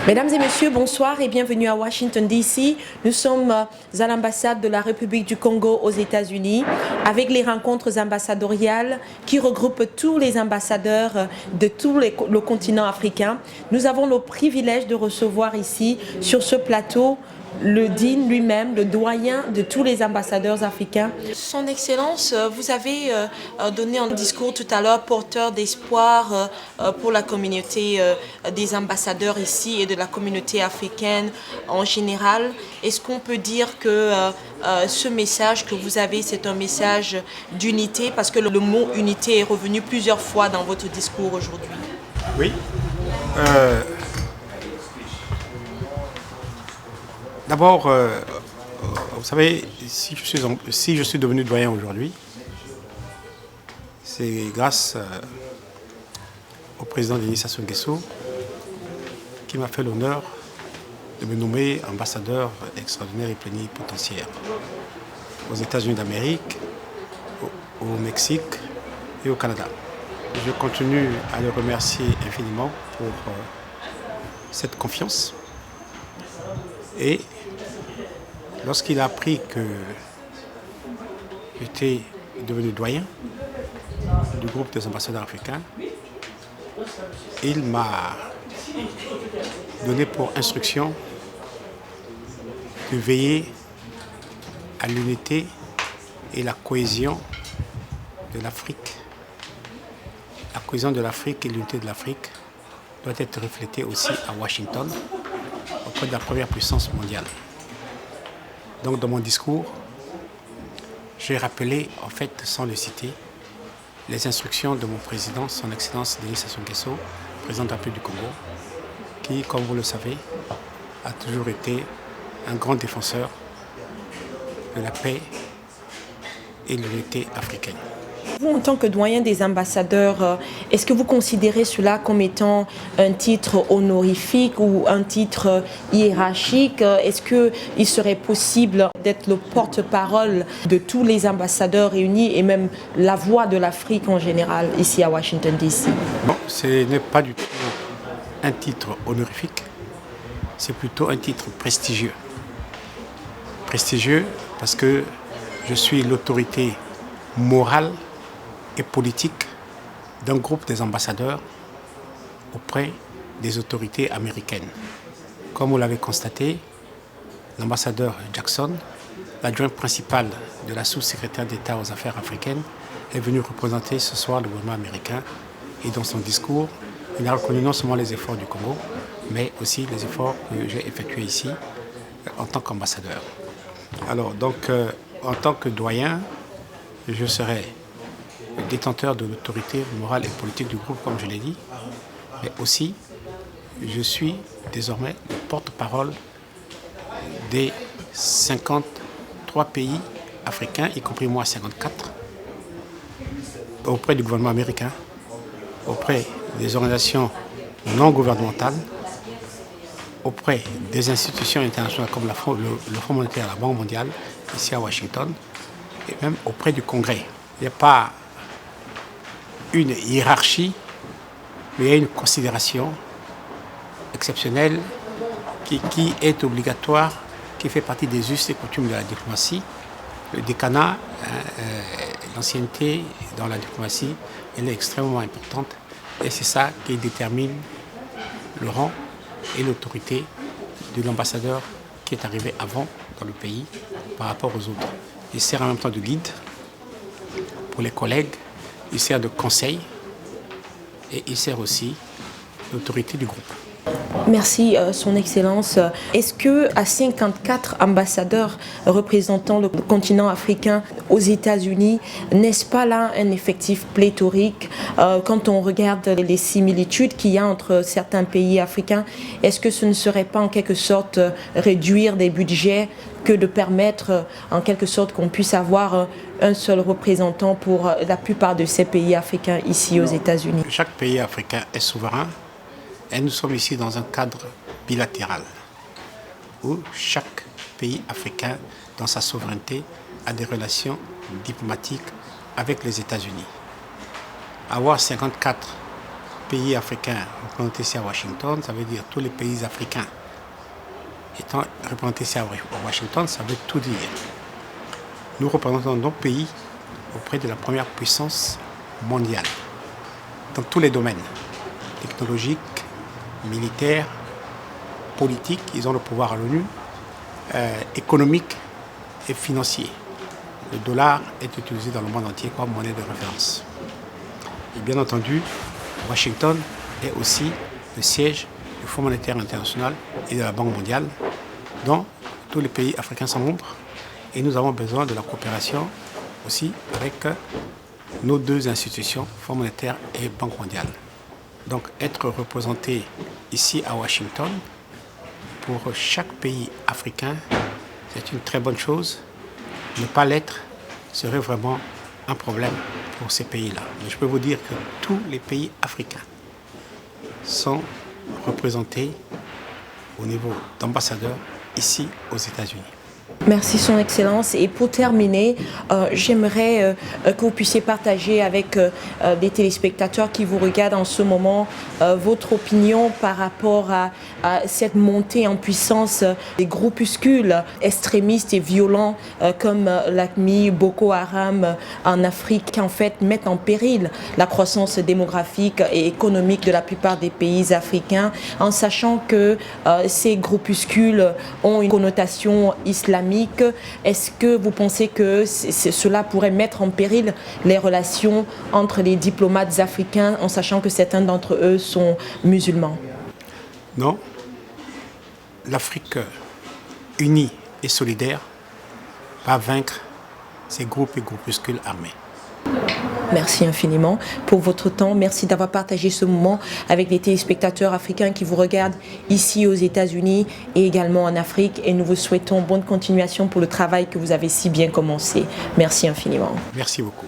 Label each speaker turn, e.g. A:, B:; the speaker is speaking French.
A: Mesdames et messieurs, bonsoir et bienvenue à Washington DC. Nous sommes à l'ambassade de la République du Congo aux États-Unis avec les rencontres ambassadoriales qui regroupent tous les ambassadeurs de tout le continent africain. Nous avons le privilège de recevoir ici sur ce plateau le Dean lui-même, le doyen de tous les ambassadeurs africains. Son Excellence, vous avez donné un discours tout à l'heure porteur d'espoir pour la communauté des ambassadeurs ici et de la communauté africaine en général. Est-ce qu'on peut dire que ce message que vous avez, c'est un message d'unité, parce que le mot unité est revenu plusieurs fois dans votre discours aujourd'hui?
B: Oui. D'abord, vous savez, si je suis devenu doyen aujourd'hui, c'est grâce au président Denis Sassou Nguesso qui m'a fait l'honneur de me nommer ambassadeur extraordinaire et plénipotentiaire aux États-Unis d'Amérique, au Mexique et au Canada. Je continue à le remercier infiniment pour cette confiance. Et lorsqu'il a appris que j'étais devenu doyen du groupe des ambassadeurs africains, il m'a donné pour instruction de veiller à l'unité et la cohésion de l'Afrique. La cohésion de l'Afrique et l'unité de l'Afrique doit être reflétée aussi à Washington, auprès de la première puissance mondiale. Donc dans mon discours, j'ai rappelé, en fait, sans le citer, les instructions de mon président, son Excellence Denis Sassou Nguesso, président de la République du Congo, qui, comme vous le savez, a toujours été un grand défenseur de la paix et de l'unité africaine.
A: Vous, en tant que doyen des ambassadeurs, est-ce que vous considérez cela comme étant un titre honorifique ou un titre hiérarchique? Est-ce qu'il serait possible d'être le porte-parole de tous les ambassadeurs réunis et même la voix de l'Afrique en général ici à Washington DC?
B: Non, ce n'est pas du tout un titre honorifique, c'est plutôt un titre prestigieux. Prestigieux parce que je suis l'autorité morale et politique d'un groupe des ambassadeurs auprès des autorités américaines. Comme vous l'avez constaté, l'ambassadeur Jackson, l'adjoint principal de la sous-secrétaire d'État aux affaires africaines, est venu représenter ce soir le gouvernement américain. Et dans son discours, il a reconnu non seulement les efforts du Congo, mais aussi les efforts que j'ai effectués ici en tant qu'ambassadeur. Alors, donc, en tant que doyen, je serai détenteur de l'autorité morale et politique du groupe, comme je l'ai dit, mais aussi, je suis désormais le porte-parole des 53 pays africains, y compris moi 54, auprès du gouvernement américain, auprès des organisations non gouvernementales, auprès des institutions internationales comme le Fonds monétaire, la Banque mondiale, ici à Washington, et même auprès du Congrès. Il n'y a pas une hiérarchie, mais il y a une considération exceptionnelle qui est obligatoire, qui fait partie des us et coutumes de la diplomatie. Le décanat, l'ancienneté dans la diplomatie, elle est extrêmement importante et c'est ça qui détermine le rang et l'autorité de l'ambassadeur qui est arrivé avant dans le pays par rapport aux autres. Il sert en même temps de guide pour les collègues, il sert de conseil et il sert aussi l'autorité du groupe.
A: Merci, Son Excellence. Est-ce qu'à 54 ambassadeurs représentant le continent africain aux États-Unis, n'est-ce pas là un effectif pléthorique? Quand on regarde les similitudes qu'il y a entre certains pays africains, est-ce que ce ne serait pas en quelque sorte réduire des budgets que de permettre en quelque sorte qu'on puisse avoir un seul représentant pour la plupart de ces pays africains ici aux États-Unis?
B: Chaque pays africain est souverain. Et nous sommes ici dans un cadre bilatéral où chaque pays africain, dans sa souveraineté, a des relations diplomatiques avec les États-Unis. Avoir 54 pays africain représenté ici à Washington, ça veut dire tous les pays africains étant représentés ici à Washington, ça veut tout dire. Nous représentons nos pays auprès de la première puissance mondiale, dans tous les domaines, technologiques, militaires, politiques, ils ont le pouvoir à l'ONU, économique et financier. Le dollar est utilisé dans le monde entier comme monnaie de référence. Et bien entendu, Washington est aussi le siège du Fonds monétaire international et de la Banque mondiale, dont tous les pays africains sont membres. Et nous avons besoin de la coopération aussi avec nos deux institutions, Fonds monétaire et Banque mondiale. Donc être représenté ici à Washington, pour chaque pays africain, c'est une très bonne chose. Ne pas l'être serait vraiment un problème pour ces pays-là. Mais je peux vous dire que tous les pays africains sont représentés au niveau d'ambassadeurs ici aux États-Unis.
A: Merci Son Excellence. Et pour terminer, j'aimerais que vous puissiez partager avec des téléspectateurs qui vous regardent en ce moment votre opinion par rapport à cette montée en puissance des groupuscules extrémistes et violents comme l'AQMI, Boko Haram en Afrique, qui en fait mettent en péril la croissance démographique et économique de la plupart des pays africains, en sachant que ces groupuscules ont une connotation islamique. Est-ce que vous pensez que cela pourrait mettre en péril les relations entre les diplomates africains, en sachant que certains d'entre eux sont musulmans?
B: Non. L'Afrique unie et solidaire va vaincre ces groupes et groupuscules armés.
A: Merci infiniment pour votre temps. Merci d'avoir partagé ce moment avec les téléspectateurs africains qui vous regardent ici aux États-Unis et également en Afrique. Et nous vous souhaitons bonne continuation pour le travail que vous avez si bien commencé. Merci infiniment.
B: Merci beaucoup.